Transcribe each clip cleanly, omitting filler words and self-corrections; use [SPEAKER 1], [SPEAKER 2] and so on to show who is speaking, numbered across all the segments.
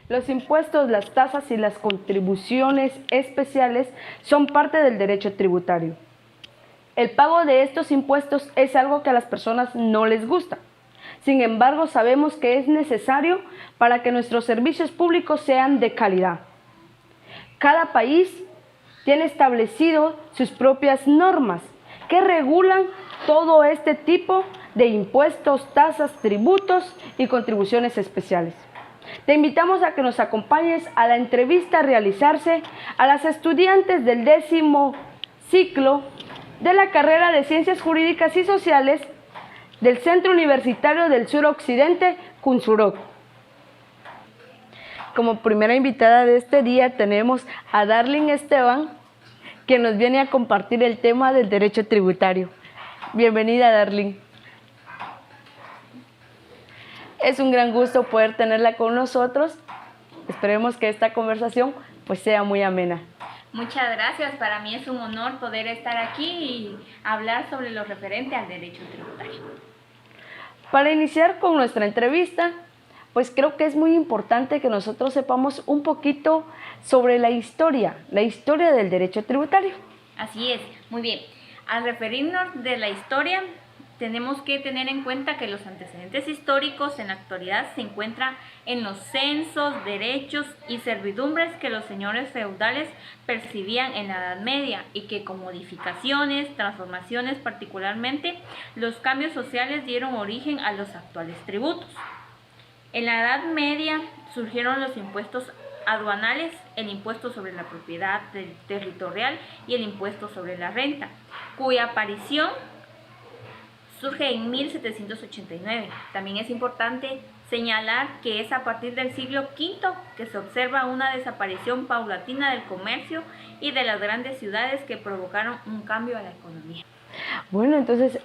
[SPEAKER 1] Los impuestos, las tasas y las contribuciones especiales son parte del derecho tributario. El pago de estos impuestos es algo que a las personas no les gusta. Sin embargo, sabemos que es necesario para que nuestros servicios públicos sean de calidad. Cada país tiene establecido sus propias normas que regulan todo este tipo de impuestos, tasas, tributos y contribuciones especiales. Te invitamos a que nos acompañes a la entrevista a realizarse a las estudiantes del 10º ciclo de la carrera de Ciencias Jurídicas y Sociales del Centro Universitario del Suroccidente, CUNSUROC. Como primera invitada de este día tenemos a Darling Esteban, que nos viene a compartir el tema del derecho tributario. Bienvenida, Darling. Es un gran gusto poder tenerla con nosotros. Esperemos que esta conversación pues sea muy amena.
[SPEAKER 2] Muchas gracias. Para mí es un honor poder estar aquí y hablar sobre lo referente al derecho tributario.
[SPEAKER 1] Para iniciar con nuestra entrevista, pues creo que es muy importante que nosotros sepamos un poquito sobre la historia del derecho tributario.
[SPEAKER 2] Así es, muy bien. Al referirnos de la historia, tenemos que tener en cuenta que los antecedentes históricos en la actualidad se encuentran en los censos, derechos y servidumbres que los señores feudales percibían en la Edad Media y que con modificaciones, transformaciones particularmente, los cambios sociales dieron origen a los actuales tributos. En la Edad Media surgieron los impuestos aduanales, el impuesto sobre la propiedad territorial y el impuesto sobre la renta, cuya aparición surge en 1789. También es importante señalar que es a partir del siglo V que se observa una desaparición paulatina del comercio y de las grandes ciudades que provocaron un cambio a la economía.
[SPEAKER 1] Bueno, entonces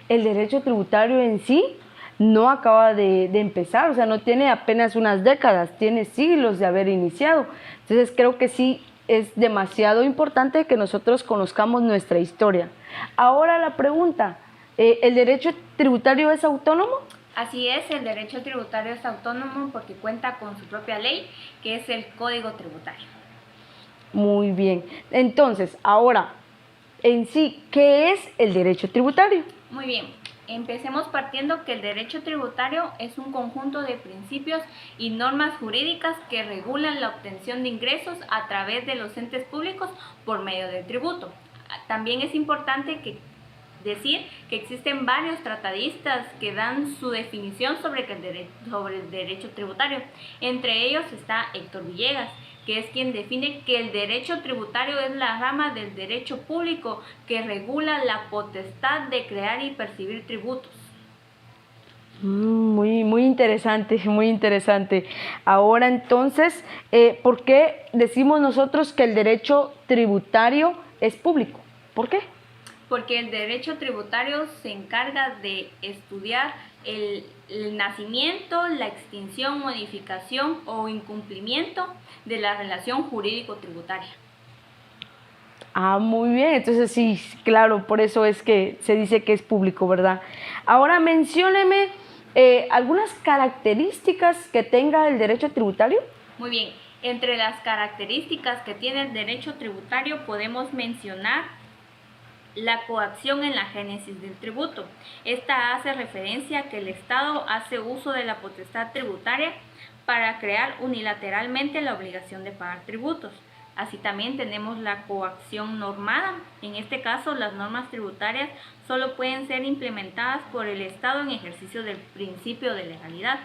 [SPEAKER 1] el derecho tributario en sí no acaba de empezar, o sea, no tiene apenas unas décadas, tiene siglos de haber iniciado. Entonces creo que sí es demasiado importante que nosotros conozcamos nuestra historia. Ahora la pregunta, ¿el derecho tributario es autónomo?
[SPEAKER 2] Así es, el derecho tributario es autónomo porque cuenta con su propia ley, que es el Código Tributario.
[SPEAKER 1] Muy bien. Entonces, ahora, en sí, ¿qué es el derecho tributario?
[SPEAKER 2] Muy bien. Empecemos partiendo que el derecho tributario es un conjunto de principios y normas jurídicas que regulan la obtención de ingresos a través de los entes públicos por medio del tributo. También es importante decir que existen varios tratadistas que dan su definición sobre el derecho tributario. Entre ellos está Héctor Villegas, que es quien define que el derecho tributario es la rama del derecho público que regula la potestad de crear y percibir tributos.
[SPEAKER 1] Muy interesante, muy interesante. Ahora entonces, ¿por qué decimos nosotros que el derecho tributario es público? ¿Por qué?
[SPEAKER 2] Porque el derecho tributario se encarga de estudiar el nacimiento, la extinción, modificación o incumplimiento de la relación jurídico-tributaria.
[SPEAKER 1] Muy bien, entonces sí, claro, por eso es que se dice que es público, ¿verdad? Ahora mencióneme algunas características que tenga el derecho tributario.
[SPEAKER 2] Muy bien, entre las características que tiene el derecho tributario podemos mencionar la coacción en la génesis del tributo. Esta hace referencia a que el Estado hace uso de la potestad tributaria para crear unilateralmente la obligación de pagar tributos. Así también tenemos la coacción normada. En este caso, las normas tributarias solo pueden ser implementadas por el Estado en ejercicio del principio de legalidad.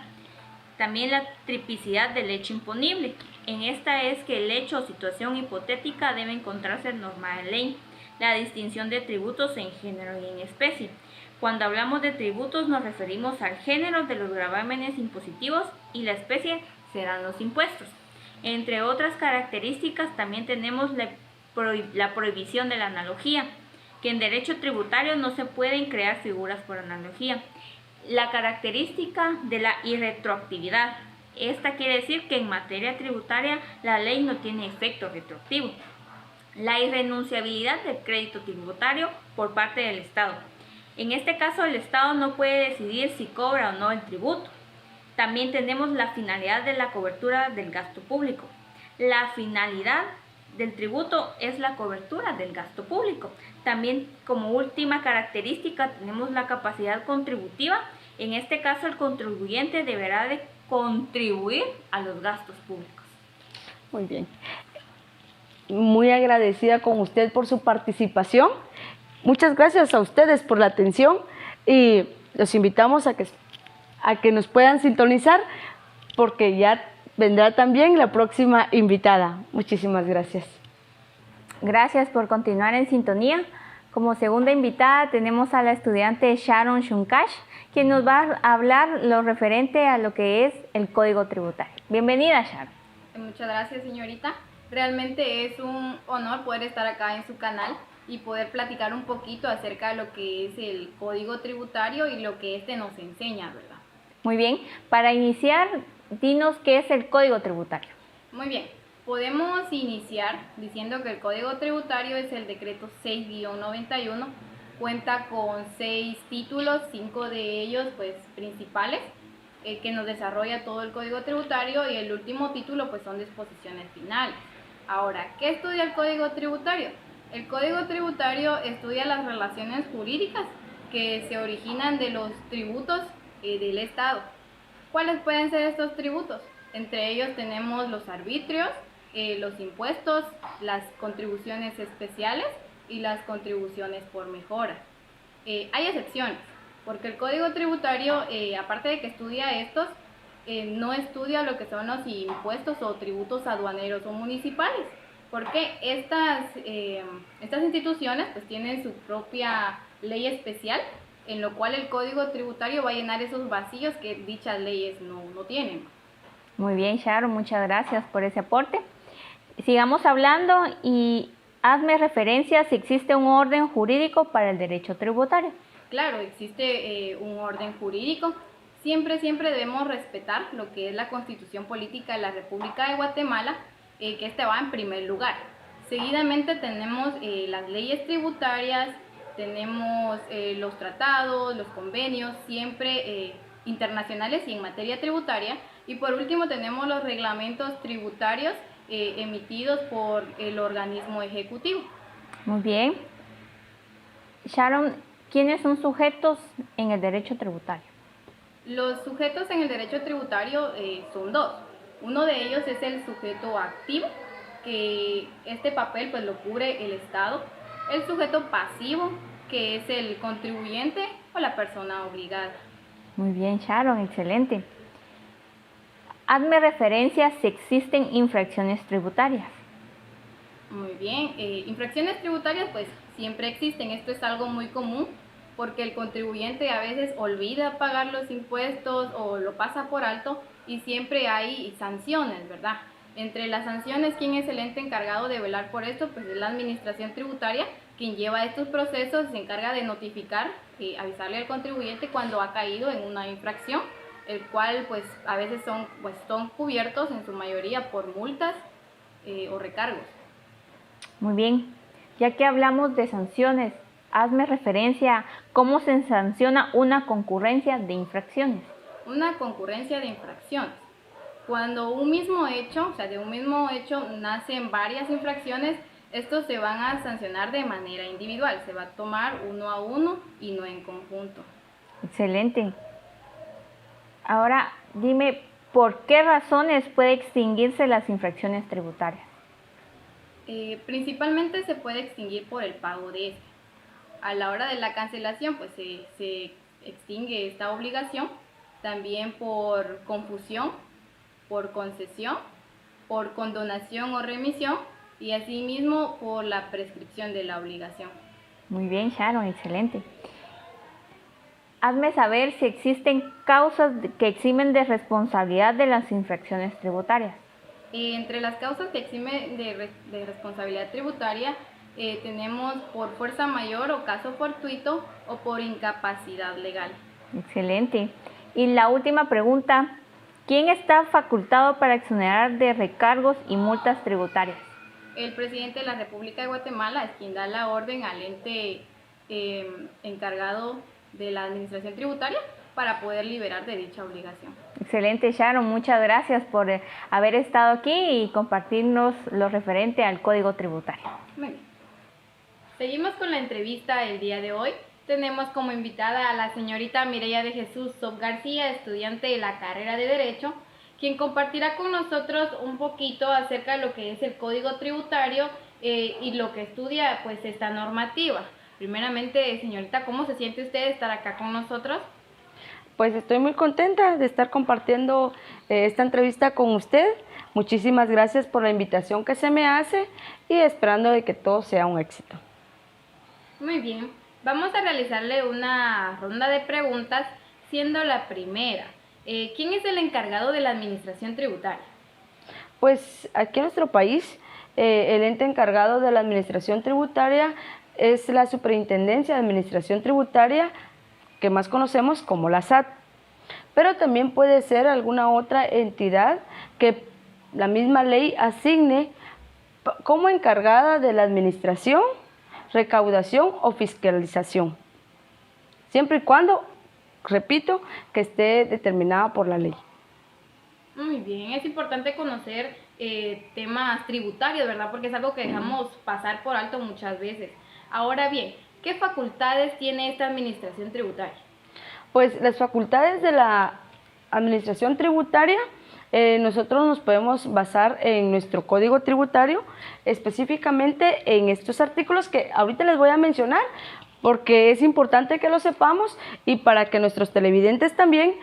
[SPEAKER 2] También la tipicidad del hecho imponible. En esta es que el hecho o situación hipotética debe encontrarse normada en ley. La distinción de tributos en género y en especie. Cuando hablamos de tributos nos referimos al género de los gravámenes impositivos y la especie serán los impuestos. Entre otras características también tenemos la prohibición de la analogía, que en derecho tributario no se pueden crear figuras por analogía. La característica de la irretroactividad. Esta quiere decir que en materia tributaria la ley no tiene efecto retroactivo. La irrenunciabilidad del crédito tributario por parte del Estado. En este caso, el Estado no puede decidir si cobra o no el tributo. También tenemos la finalidad de la cobertura del gasto público. La finalidad del tributo es la cobertura del gasto público. También, como última característica, tenemos la capacidad contributiva. En este caso, el contribuyente deberá de contribuir a los gastos públicos.
[SPEAKER 1] Muy bien. Muy agradecida con usted por su participación. Muchas gracias a ustedes por la atención y los invitamos a que nos puedan sintonizar porque ya vendrá también la próxima invitada. Muchísimas gracias.
[SPEAKER 3] Gracias por continuar en sintonía. Como segunda invitada tenemos a la estudiante Sharon Shunkash, quien nos va a hablar lo referente a lo que es el Código Tributario. Bienvenida, Sharon.
[SPEAKER 4] Muchas gracias, señorita. Realmente es un honor poder estar acá en su canal y poder platicar un poquito acerca de lo que es el Código Tributario y lo que este nos enseña, ¿verdad?
[SPEAKER 3] Muy bien. Para iniciar, dinos qué es el Código Tributario.
[SPEAKER 4] Muy bien. Podemos iniciar diciendo que el Código Tributario es el decreto 6-91, cuenta con 6 títulos, 5 de ellos pues principales, que nos desarrolla todo el Código Tributario, y el último título pues son disposiciones finales. Ahora, ¿qué estudia el Código Tributario? El Código Tributario estudia las relaciones jurídicas que se originan de los tributos del Estado. ¿Cuáles pueden ser estos tributos? Entre ellos tenemos los arbitrios, los impuestos, las contribuciones especiales y las contribuciones por mejora. Hay excepciones, porque el Código Tributario, aparte de que estudia estos, no estudia lo que son los impuestos o tributos aduaneros o municipales, porque estas instituciones pues tienen su propia ley especial, en lo cual el Código Tributario va a llenar esos vacíos que dichas leyes no tienen.
[SPEAKER 3] Muy bien, Sharon, muchas gracias por ese aporte. Sigamos hablando y hazme referencia si existe un orden jurídico para el derecho tributario.
[SPEAKER 4] Claro, existe un orden jurídico. Siempre debemos respetar lo que es la Constitución Política de la República de Guatemala, que este va en primer lugar. Seguidamente tenemos las leyes tributarias, tenemos los tratados, los convenios, siempre internacionales y en materia tributaria. Y por último tenemos los reglamentos tributarios emitidos por el organismo ejecutivo.
[SPEAKER 3] Muy bien. Sharon, ¿quiénes son sujetos en el derecho tributario?
[SPEAKER 4] Los sujetos en el derecho tributario son dos. Uno de ellos es el sujeto activo, que este papel pues lo cubre el Estado. El sujeto pasivo, que es el contribuyente o la persona obligada.
[SPEAKER 3] Muy bien, Sharon, excelente. Hazme referencia si existen infracciones tributarias.
[SPEAKER 4] Muy bien, infracciones tributarias pues siempre existen. Esto es algo muy común porque el contribuyente a veces olvida pagar los impuestos o lo pasa por alto y siempre hay sanciones, ¿verdad? Entre las sanciones, ¿quién es el ente encargado de velar por esto? Pues es la administración tributaria, quien lleva estos procesos y se encarga de notificar, avisarle al contribuyente cuando ha caído en una infracción, el cual pues a veces son cubiertos en su mayoría por multas o recargos.
[SPEAKER 3] Muy bien, ya que hablamos de sanciones, hazme referencia a cómo se sanciona una concurrencia de infracciones.
[SPEAKER 4] Una concurrencia de infracciones. Cuando de un mismo hecho nacen varias infracciones, estos se van a sancionar de manera individual, se va a tomar uno a uno y no en conjunto.
[SPEAKER 3] Excelente. Ahora dime, ¿por qué razones puede extinguirse las infracciones tributarias?
[SPEAKER 4] Principalmente se puede extinguir por el pago de este. A la hora de la cancelación, pues se extingue esta obligación, también por confusión, por concesión, por condonación o remisión y asimismo por la prescripción de la obligación.
[SPEAKER 3] Muy bien, Sharon, excelente. Hazme saber si existen causas que eximen de responsabilidad de las infracciones tributarias.
[SPEAKER 4] Entre las causas que eximen de responsabilidad tributaria tenemos por fuerza mayor o caso fortuito o por incapacidad legal.
[SPEAKER 3] Excelente. Y la última pregunta, ¿quién está facultado para exonerar de recargos y multas tributarias?
[SPEAKER 4] el presidente de la República de Guatemala es quien da la orden al ente encargado de la administración tributaria para poder liberar de dicha obligación.
[SPEAKER 3] Excelente, Sharon, muchas gracias por haber estado aquí y compartirnos lo referente al Código Tributario.
[SPEAKER 4] Muy bien. Seguimos con la entrevista el día de hoy. Tenemos como invitada a la señorita Mireya de Jesús Sob García, estudiante de la carrera de Derecho, quien compartirá con nosotros un poquito acerca de lo que es el Código Tributario y lo que estudia pues esta normativa. Primeramente, señorita, ¿cómo se siente usted de estar acá con nosotros?
[SPEAKER 1] Pues estoy muy contenta de estar compartiendo esta entrevista con usted. Muchísimas gracias por la invitación que se me hace y esperando de que todo sea un éxito.
[SPEAKER 4] Muy bien, vamos a realizarle una ronda de preguntas, siendo la primera. ¿Quién es el encargado de la administración tributaria?
[SPEAKER 1] Pues aquí en nuestro país, el ente encargado de la administración tributaria es la Superintendencia de Administración Tributaria, que más conocemos como la SAT. Pero también puede ser alguna otra entidad que la misma ley asigne como encargada de la administración, recaudación o fiscalización, siempre y cuando, repito, que esté determinada por la ley.
[SPEAKER 4] Muy bien, es importante conocer temas tributarios, ¿verdad? Porque es algo que dejamos pasar por alto muchas veces. Ahora bien, ¿qué facultades tiene esta administración tributaria?
[SPEAKER 1] Pues las facultades de la administración tributaria, nosotros nos podemos basar en nuestro código tributario, específicamente en estos artículos que ahorita les voy a mencionar, porque es importante que lo sepamos y para que nuestros televidentes también,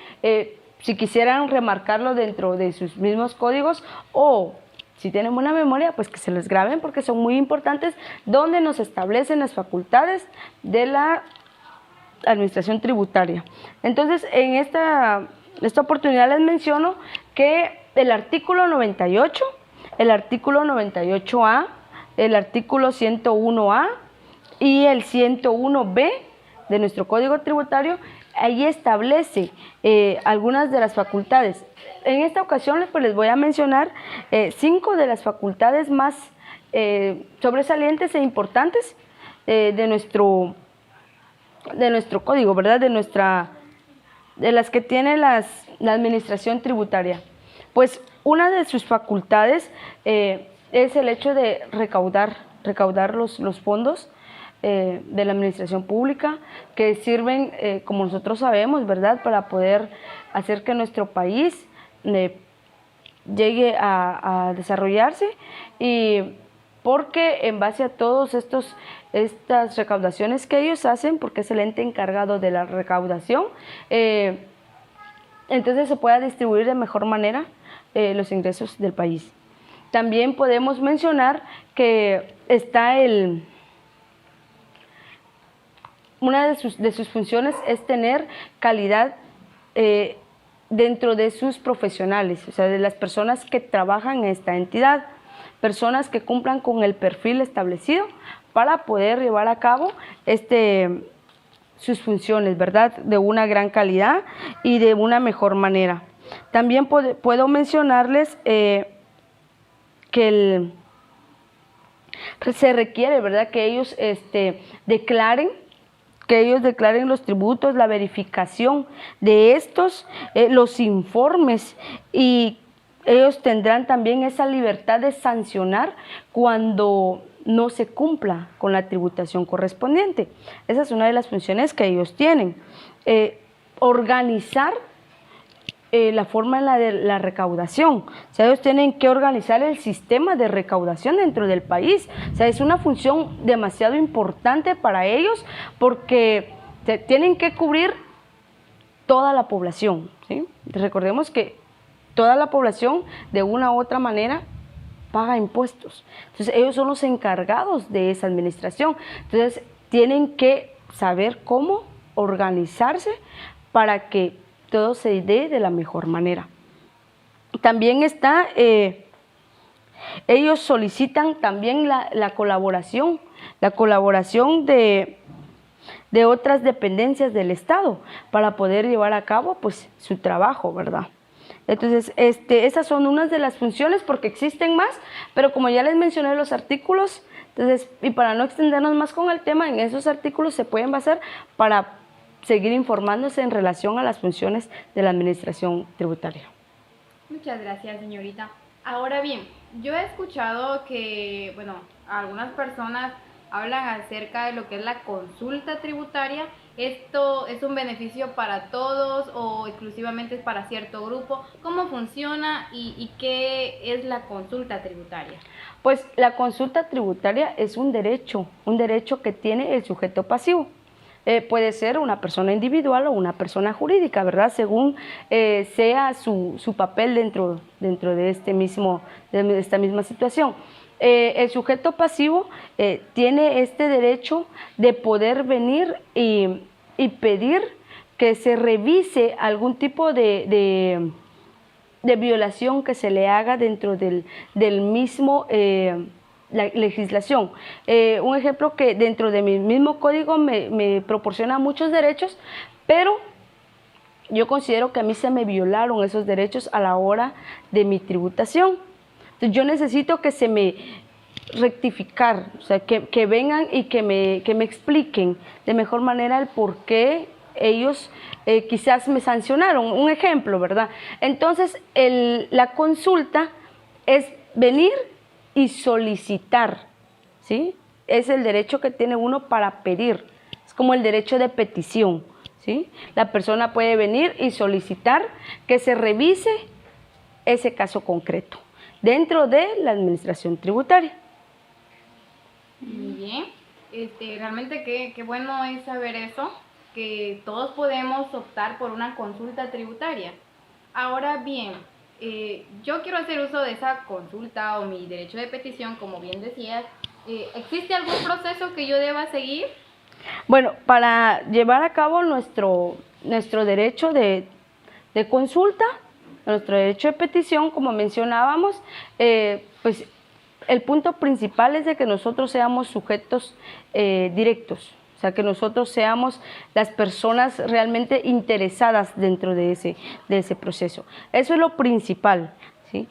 [SPEAKER 1] si quisieran remarcarlo dentro de sus mismos códigos o si tienen buena memoria, pues que se les graben porque son muy importantes, donde nos establecen las facultades de la administración tributaria. Entonces, en esta oportunidad les menciono que el artículo 98, el artículo 98A, el artículo 101A y el 101B de nuestro Código Tributario, ahí establece algunas de las facultades. En esta ocasión pues, les voy a mencionar 5 de las facultades más sobresalientes e importantes de nuestro código, ¿verdad? De las que tiene la administración tributaria. Pues una de sus facultades es el hecho de recaudar los fondos de la administración pública, que sirven, como nosotros sabemos, ¿verdad?, para poder hacer que nuestro país llegue a desarrollarse, y porque en base a todos estas recaudaciones que ellos hacen, porque es el ente encargado de la recaudación, entonces se pueda distribuir de mejor manera los ingresos del país. También podemos mencionar que está una de sus funciones es tener calidad dentro de sus profesionales, o sea, de las personas que trabajan en esta entidad, personas que cumplan con el perfil establecido para poder llevar a cabo sus funciones, ¿verdad?, de una gran calidad y de una mejor manera. También puedo mencionarles que se requiere, ¿verdad?, que ellos declaren los tributos, la verificación de estos, los informes, y ellos tendrán también esa libertad de sancionar cuando no se cumpla con la tributación correspondiente. Esa es una de las funciones que ellos tienen. Organizar la forma de la recaudación. O sea, ellos tienen que organizar el sistema de recaudación dentro del país. O sea, es una función demasiado importante para ellos porque tienen que cubrir toda la población, ¿sí? Recordemos que toda la población de una u otra manera paga impuestos. Entonces ellos son los encargados de esa administración. Entonces tienen que saber cómo organizarse para que todo se dé de la mejor manera. También está, ellos solicitan también la colaboración de otras dependencias del Estado para poder llevar a cabo pues su trabajo, ¿verdad? Entonces, esas son unas de las funciones porque existen más, pero como ya les mencioné los artículos, entonces, y para no extendernos más con el tema, en esos artículos se pueden basar para seguir informándose en relación a las funciones de la administración tributaria.
[SPEAKER 4] Muchas gracias, señorita. Ahora bien, yo he escuchado que, bueno, algunas personas hablan acerca de lo que es la consulta tributaria. ¿Esto es un beneficio para todos o exclusivamente es para cierto grupo? ¿Cómo funciona y qué es la consulta tributaria?
[SPEAKER 1] Pues la consulta tributaria es un derecho que tiene el sujeto pasivo. Puede ser una persona individual o una persona jurídica, ¿verdad? Según sea su papel dentro de esta misma situación. El sujeto pasivo tiene este derecho de poder venir y pedir que se revise algún tipo de violación que se le haga dentro del mismo la legislación. Un ejemplo que dentro de mi mismo código me proporciona muchos derechos, pero yo considero que a mí se me violaron esos derechos a la hora de mi tributación. Entonces yo necesito que se me rectificar, o sea, que vengan y que me expliquen de mejor manera el por qué ellos quizás me sancionaron. Un ejemplo, ¿verdad? Entonces la consulta es venir y solicitar, ¿sí? Es el derecho que tiene uno para pedir, es como el derecho de petición, ¿sí? La persona puede venir y solicitar que se revise ese caso concreto dentro de la administración tributaria.
[SPEAKER 4] Muy bien, realmente qué bueno es saber eso, que todos podemos optar por una consulta tributaria. Ahora bien, yo quiero hacer uso de esa consulta o mi derecho de petición, como bien decías. ¿Existe algún proceso que yo deba seguir?
[SPEAKER 1] Bueno, para llevar a cabo nuestro derecho de consulta, nuestro derecho de petición, como mencionábamos, pues el punto principal es de que nosotros seamos sujetos directos, o sea, que nosotros seamos las personas realmente interesadas dentro de ese proceso. Eso es lo principal, ¿sí?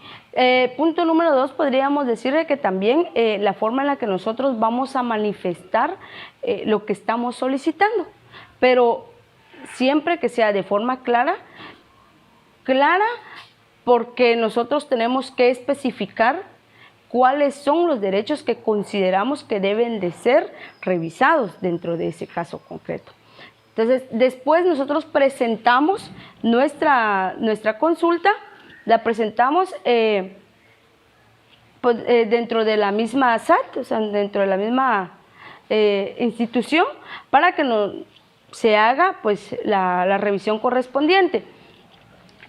[SPEAKER 1] Punto número 2, podríamos decirle que también la forma en la que nosotros vamos a manifestar lo que estamos solicitando, pero siempre que sea de forma clara, porque nosotros tenemos que especificar cuáles son los derechos que consideramos que deben de ser revisados dentro de ese caso concreto. Entonces, después nosotros presentamos nuestra consulta, la presentamos dentro de la misma SAT, o sea, dentro de la misma institución, para que se haga pues la revisión correspondiente.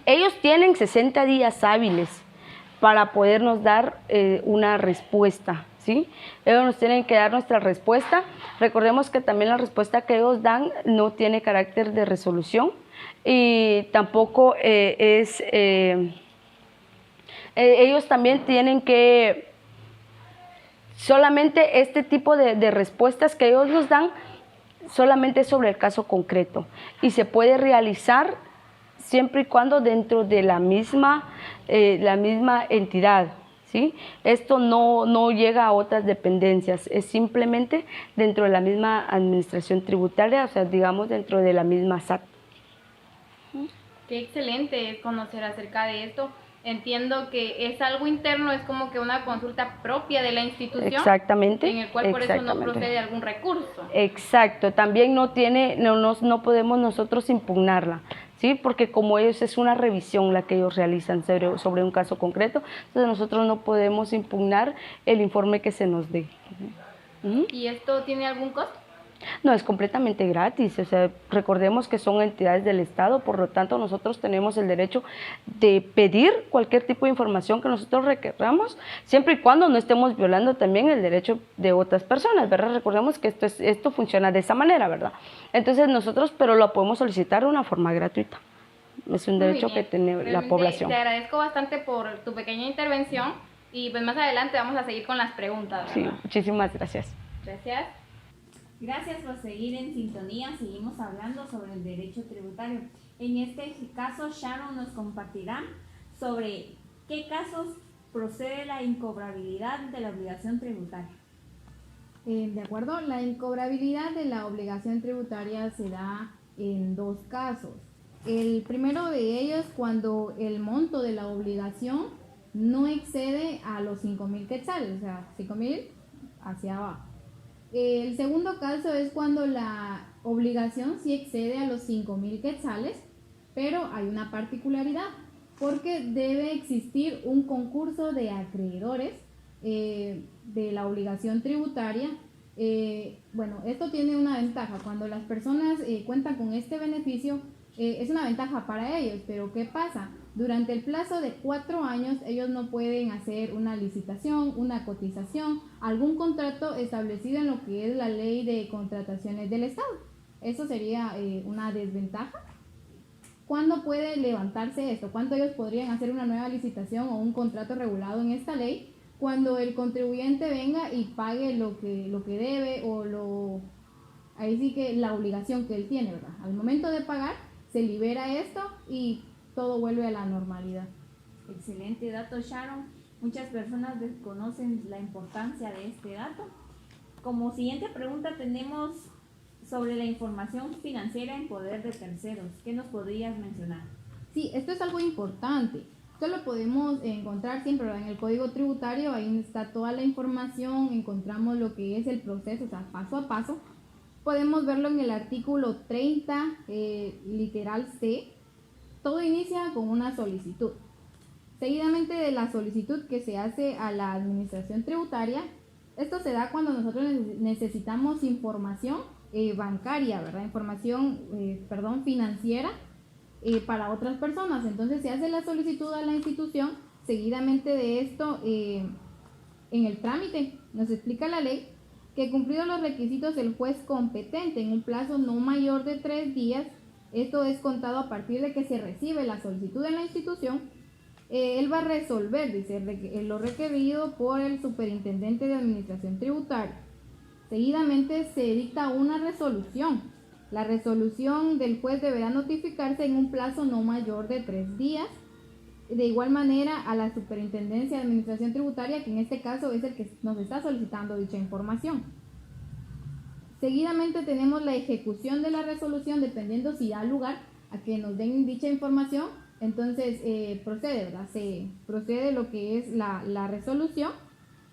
[SPEAKER 1] Ellos tienen 60 días hábiles para podernos dar una respuesta, ¿sí? Ellos nos tienen que dar nuestra respuesta. Recordemos que también la respuesta que ellos dan no tiene carácter de resolución y tampoco ellos también tienen que, solamente este tipo de respuestas que ellos nos dan, solamente sobre el caso concreto y se puede realizar siempre y cuando dentro de la misma entidad, ¿sí? Esto no llega a otras dependencias, es simplemente dentro de la misma administración tributaria, o sea, digamos dentro de la misma SAT.
[SPEAKER 4] Qué excelente conocer acerca de esto. Entiendo que es algo interno, es como que una consulta propia de la institución.
[SPEAKER 1] Exactamente.
[SPEAKER 4] En el cual por eso no procede algún recurso.
[SPEAKER 1] Exacto, también no podemos nosotros impugnarla, ¿sí? Porque como ellos es una revisión la que ellos realizan sobre un caso concreto, entonces nosotros no podemos impugnar el informe que se nos dé.
[SPEAKER 4] ¿Y esto tiene algún costo?
[SPEAKER 1] No, es completamente gratis, o sea, recordemos que son entidades del Estado, por lo tanto nosotros tenemos el derecho de pedir cualquier tipo de información que nosotros requeramos, siempre y cuando no estemos violando también el derecho de otras personas, ¿verdad? Recordemos que esto funciona de esa manera, ¿verdad? Entonces nosotros, pero lo podemos solicitar de una forma gratuita, es un derecho que tiene la población.
[SPEAKER 4] Te agradezco bastante por tu pequeña intervención y pues más adelante vamos a seguir con las preguntas, ¿verdad?
[SPEAKER 1] Sí, muchísimas gracias.
[SPEAKER 4] Gracias.
[SPEAKER 3] Gracias por seguir en sintonía. Seguimos hablando sobre el derecho tributario. En este caso, Sharon nos compartirá sobre qué casos procede la incobrabilidad de la obligación tributaria.
[SPEAKER 4] De acuerdo, la incobrabilidad de la obligación tributaria se da en dos casos. El primero de ellos cuando el monto de la obligación no excede a los 5.000 quetzales, o sea, 5.000 hacia abajo. El segundo caso es cuando la obligación sí excede a los 5.000 quetzales, pero hay una particularidad, porque debe existir un concurso de acreedores de la obligación tributaria. Bueno, esto tiene una ventaja. Cuando las personas cuentan con este beneficio, es una ventaja para ellos, pero ¿qué pasa? Durante el plazo de 4 años ellos no pueden hacer una licitación, una cotización, algún contrato establecido en lo que es la ley de contrataciones del Estado. Eso sería una desventaja. ¿Cuándo puede levantarse esto? ¿Cuándo ellos podrían hacer una nueva licitación o un contrato regulado en esta ley? Cuando el contribuyente venga y pague lo que debe ahí sí que la obligación que él tiene, ¿verdad? Al momento de pagar se libera esto y todo vuelve a la normalidad.
[SPEAKER 3] Excelente dato, Sharon. Muchas personas desconocen la importancia de este dato. Como siguiente pregunta tenemos sobre la información financiera en poder de terceros. ¿Qué nos podrías mencionar?
[SPEAKER 4] Sí, esto es algo importante. Esto lo podemos encontrar siempre en el Código Tributario, ahí está toda la información, encontramos lo que es el proceso, o sea, paso a paso. Podemos verlo en el artículo 30, literal C. Todo inicia con una solicitud. Seguidamente de la solicitud que se hace a la administración tributaria, esto se da cuando nosotros necesitamos información bancaria, ¿verdad? Información, financiera para otras personas. Entonces se hace la solicitud a la institución. Seguidamente de esto, en el trámite nos explica la ley que cumplidos los requisitos el juez competente en un plazo no mayor de 3 días, esto es contado a partir de que se recibe la solicitud en la institución, él va a resolver, dice, lo requerido por el superintendente de administración tributaria. Seguidamente se dicta una resolución. La resolución del juez deberá notificarse en un plazo no mayor de 3 días. De igual manera a la superintendencia de administración tributaria, que en este caso es el que nos está solicitando dicha información. Seguidamente tenemos la ejecución de la resolución, dependiendo si da lugar a que nos den dicha información. Entonces procede, ¿verdad? Se procede lo que es la resolución.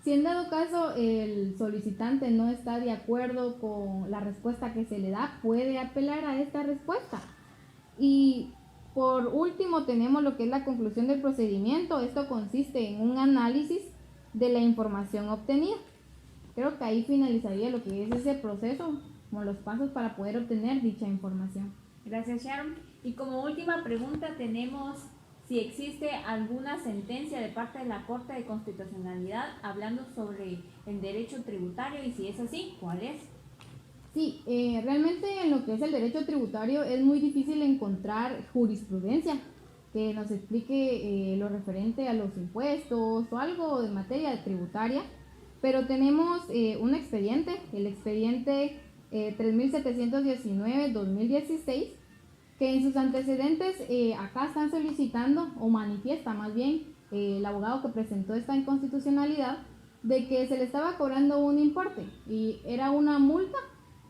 [SPEAKER 4] Si en dado caso el solicitante no está de acuerdo con la respuesta que se le da, puede apelar a esta respuesta. Y por último tenemos lo que es la conclusión del procedimiento. Esto consiste en un análisis de la información obtenida. Creo que ahí finalizaría lo que es ese proceso, como los pasos para poder obtener dicha información.
[SPEAKER 3] Gracias, Sharon. Y como última pregunta tenemos si existe alguna sentencia de parte de la Corte de Constitucionalidad hablando sobre el derecho tributario, y si es así, ¿cuál es?
[SPEAKER 4] Sí, realmente en lo que es el derecho tributario es muy difícil encontrar jurisprudencia que nos explique lo referente a los impuestos o algo de materia tributaria, pero tenemos un expediente, el expediente 3719-2016, que en sus antecedentes acá están solicitando, o manifiesta más bien, el abogado que presentó esta inconstitucionalidad, de que se le estaba cobrando un importe y era una multa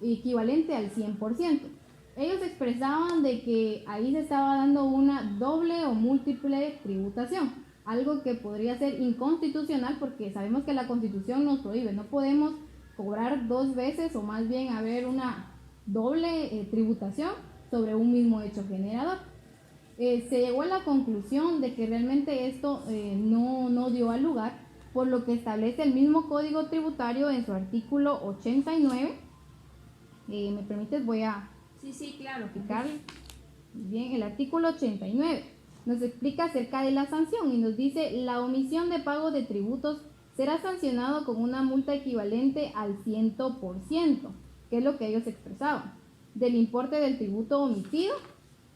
[SPEAKER 4] equivalente al 100%. Ellos expresaban de que ahí se estaba dando una doble o múltiple tributación, algo que podría ser inconstitucional porque sabemos que la Constitución nos prohíbe, no podemos cobrar 2 veces o más bien haber una doble tributación sobre un mismo hecho generador. Se llegó a la conclusión de que realmente esto no dio al lugar, por lo que establece el mismo Código Tributario en su artículo 89. ¿Me permites? Voy a
[SPEAKER 3] claro,
[SPEAKER 4] explicarle. Bien, el artículo 89 nos explica acerca de la sanción y nos dice: la omisión de pago de tributos será sancionado con una multa equivalente al 100%, que es lo que ellos expresaban, del importe del tributo omitido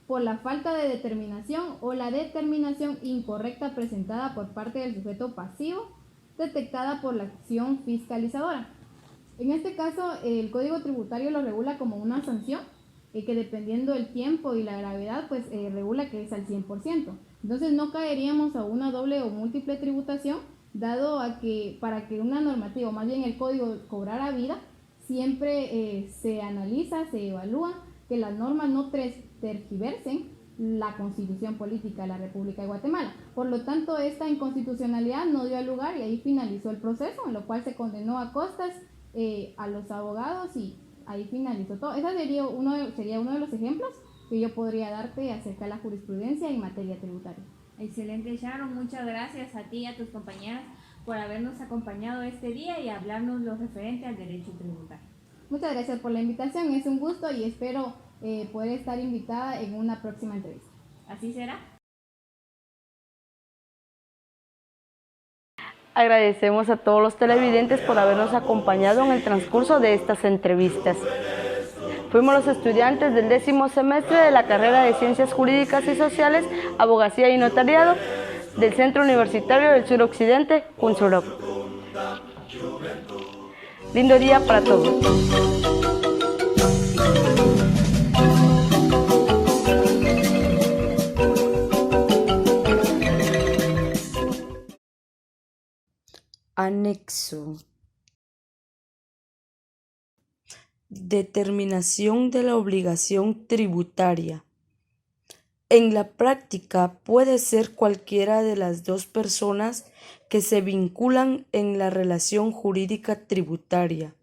[SPEAKER 4] por la falta de determinación o la determinación incorrecta presentada por parte del sujeto pasivo detectada por la acción fiscalizadora. En este caso, el Código Tributario lo regula como una sanción que dependiendo del tiempo y la gravedad, pues regula que es al 100%. Entonces no caeríamos a una doble o múltiple tributación, dado a que para que una normativa, o más bien el código, cobrara vida, siempre se analiza, se evalúa que las normas no tergiversen la Constitución Política de la República de Guatemala. Por lo tanto, esta inconstitucionalidad no dio lugar y ahí finalizó el proceso, en lo cual se condenó a costas a los abogados y ahí finalizó todo. Ese sería uno de los ejemplos que yo podría darte acerca de la jurisprudencia en materia tributaria.
[SPEAKER 3] Excelente, Sharon. Muchas gracias a ti y a tus compañeras por habernos acompañado este día y hablarnos lo referente al derecho tributario.
[SPEAKER 4] Muchas gracias por la invitación. Es un gusto y espero poder estar invitada en una próxima entrevista.
[SPEAKER 3] Así será.
[SPEAKER 1] Agradecemos a todos los televidentes por habernos acompañado en el transcurso de estas entrevistas. Fuimos los estudiantes del 10º semestre de la carrera de Ciencias Jurídicas y Sociales, Abogacía y Notariado del Centro Universitario del Suroccidente, CUNSUROC. Lindo día para todos. Anexo. Determinación de la obligación tributaria. En la práctica puede ser cualquiera de las dos personas que se vinculan en la relación jurídica tributaria.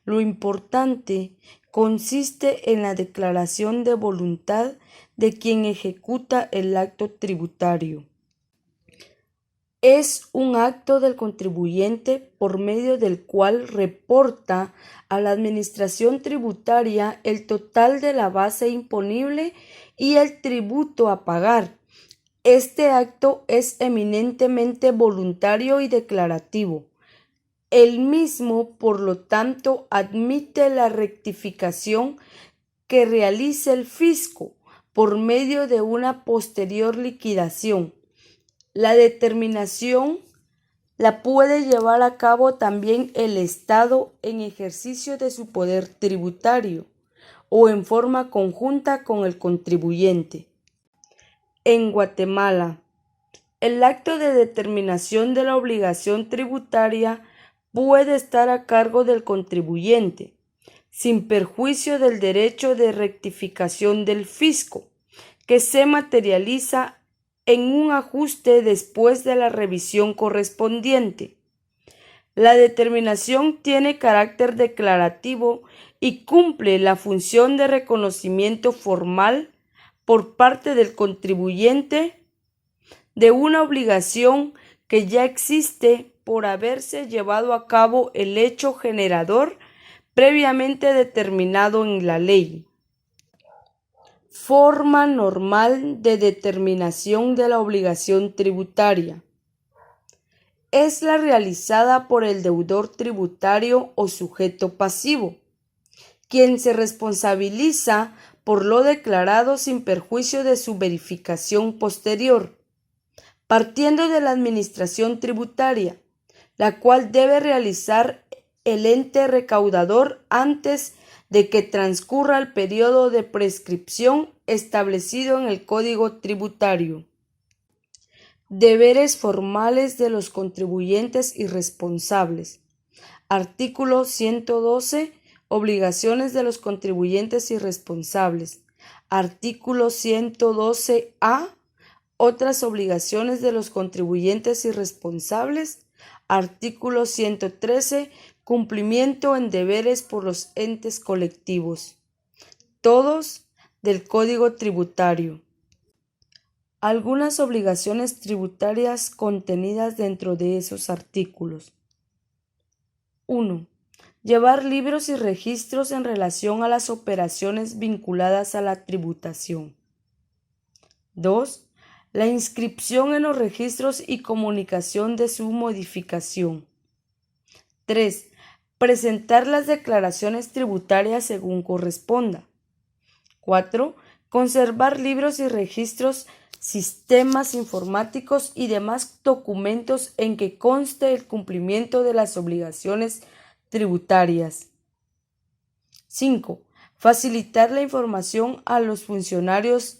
[SPEAKER 1] Lo importante consiste en la declaración de voluntad de quien ejecuta el acto tributario. Es un acto del contribuyente por medio del cual reporta a la administración tributaria el total de la base imponible y el tributo a pagar. Este acto es eminentemente voluntario y declarativo. El mismo, por lo tanto, admite la rectificación que realice el fisco por medio de una posterior liquidación. La determinación la puede llevar a cabo también el Estado en ejercicio de su poder tributario o en forma conjunta con el contribuyente. En Guatemala, el acto de determinación de la obligación tributaria puede estar a cargo del contribuyente, sin perjuicio del derecho de rectificación del fisco, que se materializa en un ajuste después de la revisión correspondiente. La determinación tiene carácter declarativo y cumple la función de reconocimiento formal por parte del contribuyente de una obligación que ya existe por haberse llevado a cabo el hecho generador previamente determinado en la ley. Forma normal de determinación de la obligación tributaria. Es la realizada por el deudor tributario o sujeto pasivo, quien se responsabiliza por lo declarado sin perjuicio de su verificación posterior, partiendo de la administración tributaria, la cual debe realizar el ente recaudador antes de que transcurra el periodo de prescripción establecido en el Código Tributario. Deberes formales de los contribuyentes y responsables. Artículo 112. Obligaciones de los contribuyentes y responsables. Artículo 112A. Otras obligaciones de los contribuyentes y responsables. Artículo 113. Cumplimiento en deberes por los entes colectivos. Todos del Código Tributario. Algunas obligaciones tributarias contenidas dentro de esos artículos. 1. Llevar libros y registros en relación a las operaciones vinculadas a la tributación. 2. La inscripción en los registros y comunicación de su modificación. 3. Presentar las declaraciones tributarias según corresponda. 4. Conservar libros y registros, sistemas informáticos y demás documentos en que conste el cumplimiento de las obligaciones tributarias. 5. facilitar la información a los funcionarios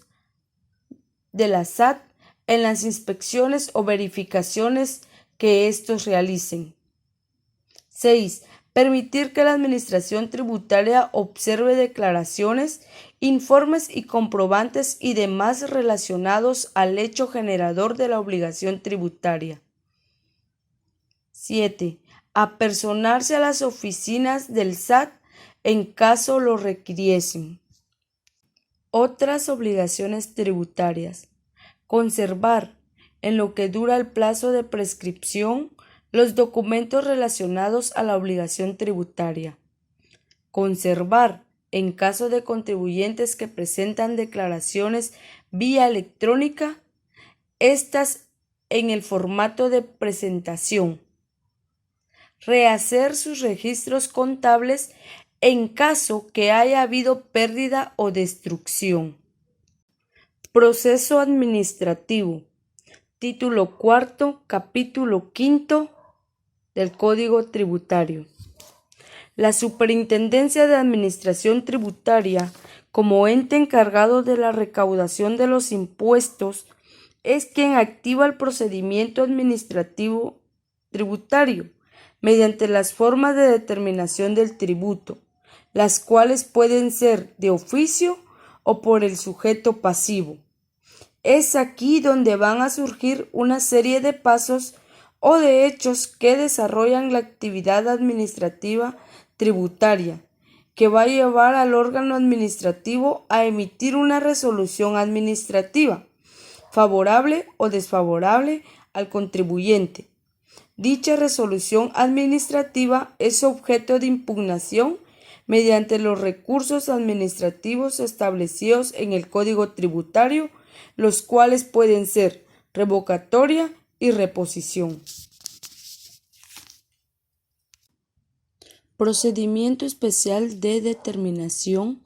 [SPEAKER 1] de la SAT en las inspecciones o verificaciones que estos realicen. 6. Permitir que la Administración Tributaria observe declaraciones, informes y comprobantes y demás relacionados al hecho generador de la obligación tributaria. 7. Apersonarse a las oficinas del SAT en caso lo requiriesen. Otras obligaciones tributarias. Conservar, en lo que dura el plazo de prescripción, los documentos relacionados a la obligación tributaria. Conservar, en caso de contribuyentes que presentan declaraciones vía electrónica, estas en el formato de presentación. Rehacer sus registros contables en caso que haya habido pérdida o destrucción. Proceso administrativo. Título 4, capítulo 5 del Código Tributario. La Superintendencia de Administración Tributaria, como ente encargado de la recaudación de los impuestos, es quien activa el procedimiento administrativo tributario mediante las formas de determinación del tributo, las cuales pueden ser de oficio o por el sujeto pasivo. Es aquí donde van a surgir una serie de pasos o de hechos que desarrollan la actividad administrativa tributaria, que va a llevar al órgano administrativo a emitir una resolución administrativa, favorable o desfavorable al contribuyente. Dicha resolución administrativa es objeto de impugnación mediante los recursos administrativos establecidos en el Código Tributario, los cuales pueden ser revocatoria y reposición. Procedimiento especial de determinación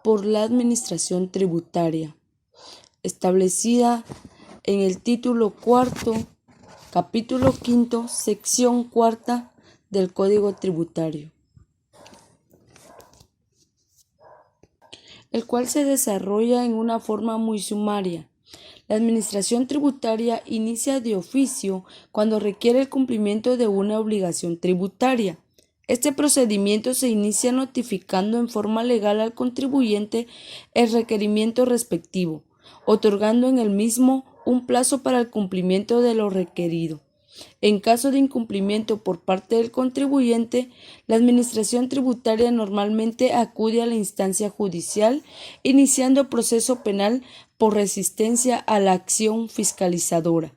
[SPEAKER 1] por la Administración Tributaria, establecida en el título 4, capítulo 5, sección 4 del Código Tributario, el cual se desarrolla en una forma muy sumaria. La Administración Tributaria inicia de oficio cuando requiere el cumplimiento de una obligación tributaria. Este procedimiento se inicia notificando en forma legal al contribuyente el requerimiento respectivo, otorgando en el mismo un plazo para el cumplimiento de lo requerido. En caso de incumplimiento por parte del contribuyente, la Administración Tributaria normalmente acude a la instancia judicial, iniciando proceso penal por resistencia a la acción fiscalizadora.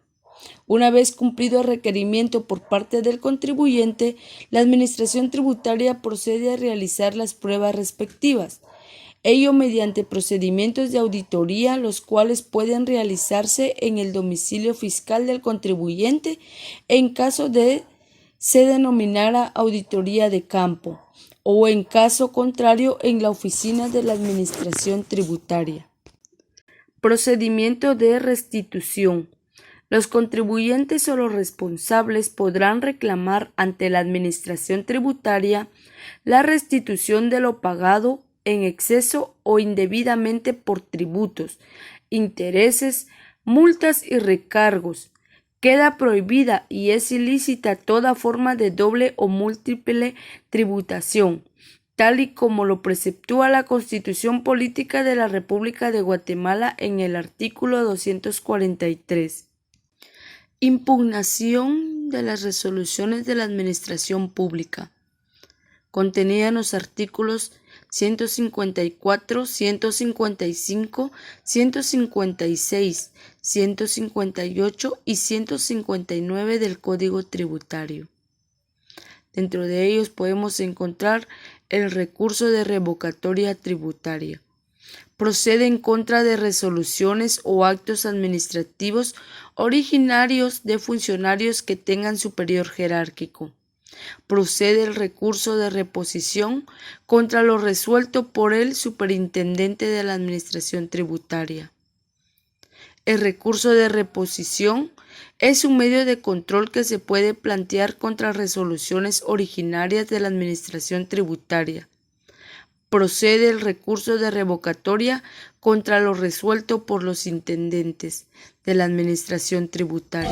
[SPEAKER 1] Una vez cumplido el requerimiento por parte del contribuyente, la Administración Tributaria procede a realizar las pruebas respectivas, ello mediante procedimientos de auditoría, los cuales pueden realizarse en el domicilio fiscal del contribuyente en caso de se denominara auditoría de campo, o en caso contrario en la oficina de la Administración Tributaria. Procedimiento de restitución. Los contribuyentes o los responsables podrán reclamar ante la Administración Tributaria la restitución de lo pagado en exceso o indebidamente por tributos, intereses, multas y recargos. Queda prohibida y es ilícita toda forma de doble o múltiple tributación, tal y como lo preceptúa la Constitución Política de la República de Guatemala en el artículo 243. Impugnación de las resoluciones de la Administración Pública, contenida en los artículos 154, 155, 156, 158 y 159 del Código Tributario. Dentro de ellos podemos encontrar el recurso de revocatoria tributaria. Procede en contra de resoluciones o actos administrativos originarios de funcionarios que tengan superior jerárquico. Procede el recurso de reposición contra lo resuelto por el superintendente de la Administración Tributaria. El recurso de reposición es un medio de control que se puede plantear contra resoluciones originarias de la Administración Tributaria. procede el recurso de revocatoria contra lo resuelto por los intendentes de la Administración Tributaria.